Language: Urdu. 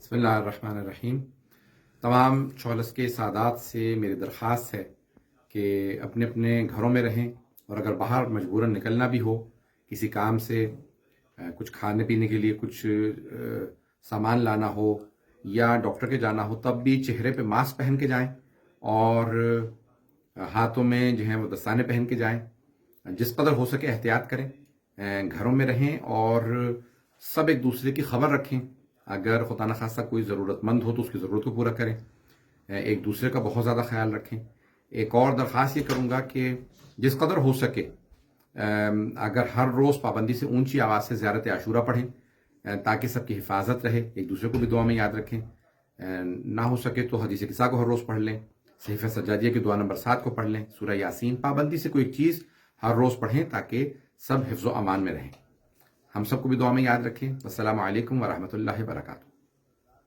بسم اللہ الرحمن الرحیم۔ تمام چولس کے سادات سے میری درخواست ہے کہ اپنے اپنے گھروں میں رہیں، اور اگر باہر مجبوراً نکلنا بھی ہو کسی کام سے، کچھ کھانے پینے کے لیے کچھ سامان لانا ہو یا ڈاکٹر کے جانا ہو، تب بھی چہرے پہ ماسک پہن کے جائیں اور ہاتھوں میں جو ہیں وہ دستانے پہن کے جائیں۔ جس قدر ہو سکے احتیاط کریں، گھروں میں رہیں اور سب ایک دوسرے کی خبر رکھیں۔ اگر خدا نخواستہ کوئی ضرورت مند ہو تو اس کی ضرورت کو پورا کریں، ایک دوسرے کا بہت زیادہ خیال رکھیں۔ ایک اور درخواست یہ کروں گا کہ جس قدر ہو سکے اگر ہر روز پابندی سے اونچی آواز سے زیارت عاشورہ پڑھیں تاکہ سب کی حفاظت رہے، ایک دوسرے کو بھی دعا میں یاد رکھیں۔ نہ ہو سکے تو حدیث قصہ کو ہر روز پڑھ لیں، صحیفہ سجادیہ کی دعا نمبر 7 کو پڑھ لیں، سورہ یاسین پابندی سے کوئی چیز ہر روز پڑھیں تاکہ سب حفظ و امان میں رہیں۔ ہم سب کو بھی دعا میں یاد رکھیں۔ السلام علیکم ورحمۃ اللہ وبرکاتہ۔